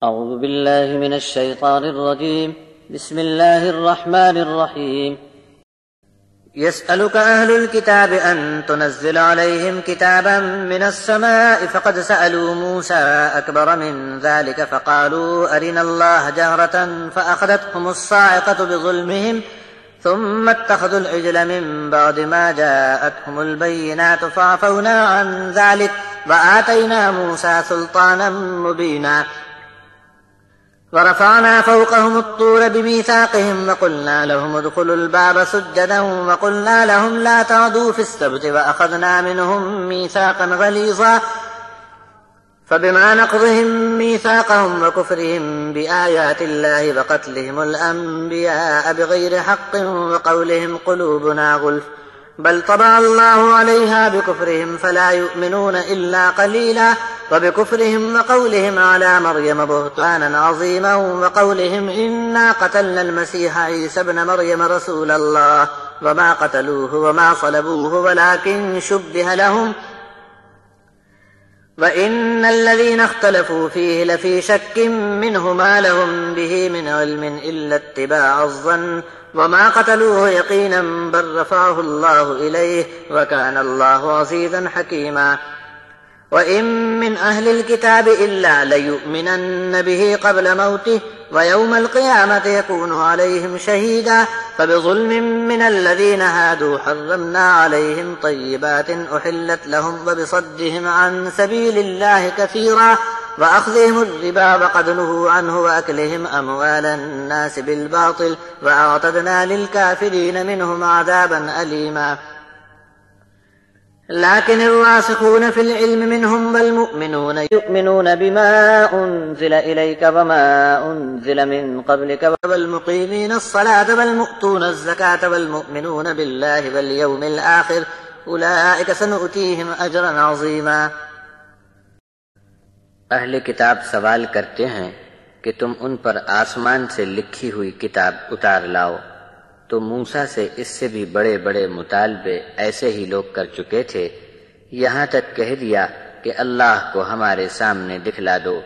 أعوذ بالله من الشيطان الرجيم. بسم الله الرحمن الرحيم. يسألك أهل الكتاب أن تنزل عليهم كتابا من السماء فقد سألوا موسى أكبر من ذلك فقالوا أرنا الله جهرة فأخذتهم الصاعقة بظلمهم ثم اتخذوا العجل من بعد ما جاءتهم البينات فعفونا عن ذلك وآتينا موسى سلطانا مبينا ورفعنا فوقهم الطور بميثاقهم وقلنا لهم ادخلوا الباب سجدا وقلنا لهم لا تعدوا في السبت وأخذنا منهم ميثاقا غليظا فبما نقضهم ميثاقهم وكفرهم بآيات الله وقتلهم الأنبياء بغير حق وقولهم قلوبنا غلف بل طبع الله عليها بكفرهم فلا يؤمنون إلا قليلا وبكفرهم وقولهم على مريم بهتانا عظيما وقولهم إنا قتلنا المسيح عيسى ابن مريم رسول الله وما قتلوه وما صلبوه ولكن شبه لهم وإن الذين اختلفوا فيه لفي شك منه ما لهم به من علم إلا اتباع الظن وما قتلوه يقينا بل رفعه الله إليه وكان الله عزيزا حكيما وإن من أهل الكتاب إلا ليؤمنن به قبل موته ويوم القيامة يكون عليهم شهيدا فبظلم من الذين هادوا حرمنا عليهم طيبات أحلت لهم وبصدهم عن سبيل الله كثيرا وأخذهم الربا وقد نهوا عنه وأكلهم أموال الناس بالباطل وأعتدنا للكافرين منهم عذابا أليما لكن الراسخون في العلم منهم والمؤمنون يؤمنون بما أنزل إليك وما أنزل من قبلك والمقيمين الصلاة والمؤتون الزكاة والمؤمنون بالله واليوم الآخر أولئك سنؤتيهم أجرا عظيما. اہل کتاب سوال کرتے ہیں کہ تم ان پر آسمان سے لکھی ہوئی کتاب اتار لاؤ، تو موسیٰ سے اس سے بھی بڑے بڑے مطالبے ایسے ہی لوگ کر چکے تھے، یہاں تک کہہ دیا کہ اللہ کو ہمارے سامنے دکھلا دو۔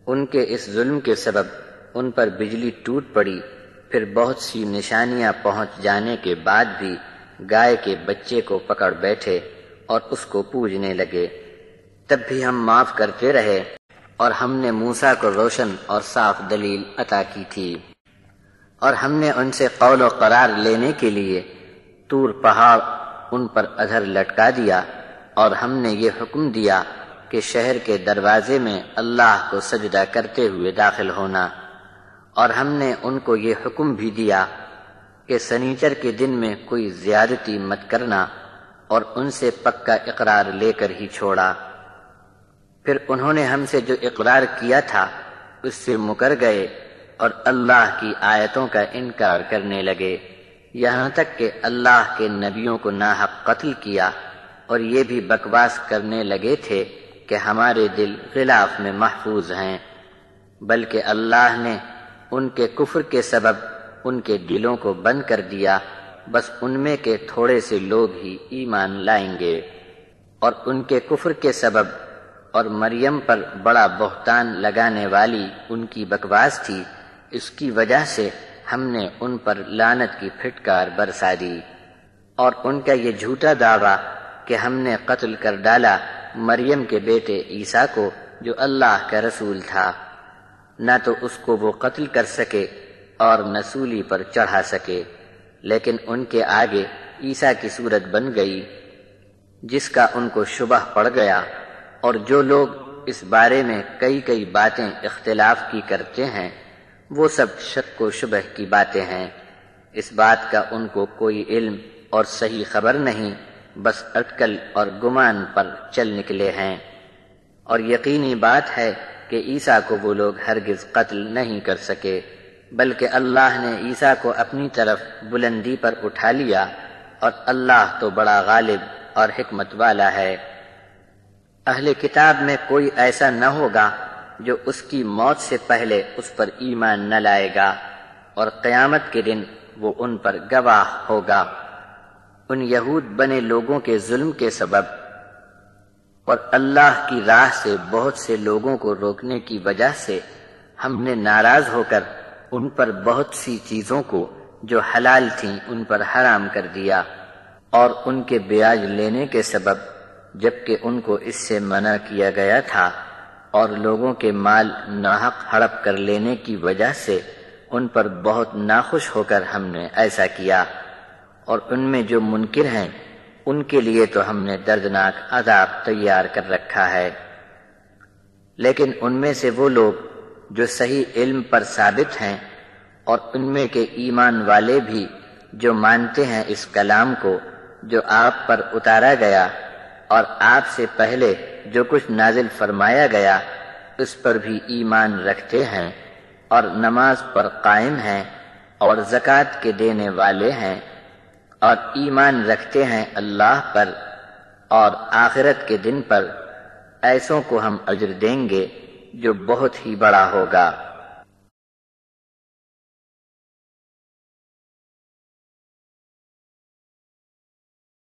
ان کے اس ظلم کے سبب ان پر بجلی ٹوٹ پڑی، پھر بہت سی نشانیاں پہنچ جانے کے بعد بھی گائے کے بچے کو پکڑ بیٹھے اور اس کو پوجنے لگے۔ تب بھی ہم معاف کرتے رہے اور ہم نے موسیٰ کو روشن اور صاف دلیل عطا کی تھی، اور ہم نے ان سے قول و قرار لینے کے لیے طور پہاڑ ان پر ادھر لٹکا دیا، اور ہم نے یہ حکم دیا کہ شہر کے دروازے میں اللہ کو سجدہ کرتے ہوئے داخل ہونا، اور ہم نے ان کو یہ حکم بھی دیا کہ سنیچر کے دن میں کوئی زیادتی مت کرنا، اور ان سے پکا اقرار لے کر ہی چھوڑا۔ پھر انہوں نے ہم سے جو اقرار کیا تھا اس سے مکر گئے اور اللہ کی آیتوں کا انکار کرنے لگے، یہاں تک کہ اللہ کے نبیوں کو ناحق قتل کیا، اور یہ بھی بکواس کرنے لگے تھے کہ ہمارے دل غلاف میں محفوظ ہیں، بلکہ اللہ نے ان کے کفر کے سبب ان کے دلوں کو بند کر دیا، بس ان میں کے تھوڑے سے لوگ ہی ایمان لائیں گے۔ اور ان کے کفر کے سبب اور مریم پر بڑا بہتان لگانے والی ان کی بکواس تھی، اس کی وجہ سے ہم نے ان پر لعنت کی پھٹکار برسا دی۔ اور ان کا یہ جھوٹا دعویٰ کہ ہم نے قتل کر ڈالا مریم کے بیٹے عیسیٰ کو جو اللہ کا رسول تھا، نہ تو اس کو وہ قتل کر سکے اور نہ سولی پر چڑھا سکے، لیکن ان کے آگے عیسیٰ کی صورت بن گئی جس کا ان کو شبہ پڑ گیا، اور جو لوگ اس بارے میں کئی باتیں اختلاف کی کرتے ہیں وہ سب شک و شبہ کی باتیں ہیں، اس بات کا ان کو کوئی علم اور صحیح خبر نہیں، بس اٹکل اور گمان پر چل نکلے ہیں۔ اور یقینی بات ہے کہ عیسیٰ کو وہ لوگ ہرگز قتل نہیں کر سکے، بلکہ اللہ نے عیسیٰ کو اپنی طرف بلندی پر اٹھا لیا، اور اللہ تو بڑا غالب اور حکمت والا ہے۔ اہل کتاب میں کوئی ایسا نہ ہوگا جو اس کی موت سے پہلے اس پر ایمان نہ لائے گا، اور قیامت کے دن وہ ان پر گواہ ہوگا۔ ان یہود بنے لوگوں کے ظلم کے سبب اور اللہ کی راہ سے بہت سے لوگوں کو روکنے کی وجہ سے ہم نے ناراض ہو کر ان پر بہت سی چیزوں کو جو حلال تھیں ان پر حرام کر دیا، اور ان کے بیاج لینے کے سبب جبکہ ان کو اس سے منع کیا گیا تھا، اور لوگوں کے مال ناحق ہڑپ کر لینے کی وجہ سے ان پر بہت ناخوش ہو کر ہم نے ایسا کیا۔ اور ان میں جو منکر ہیں ان کے لیے تو ہم نے دردناک عذاب تیار کر رکھا ہے۔ لیکن ان میں سے وہ لوگ جو صحیح علم پر ثابت ہیں، اور ان میں کے ایمان والے بھی جو مانتے ہیں اس کلام کو جو آپ پر اتارا گیا، اور آپ سے پہلے جو کچھ نازل فرمایا گیا اس پر بھی ایمان رکھتے ہیں، اور نماز پر قائم ہیں، اور زکوٰۃ کے دینے والے ہیں، اور ایمان رکھتے ہیں اللہ پر اور آخرت کے دن پر، ایسوں کو ہم اجر دیں گے جو بہت ہی بڑا ہوگا۔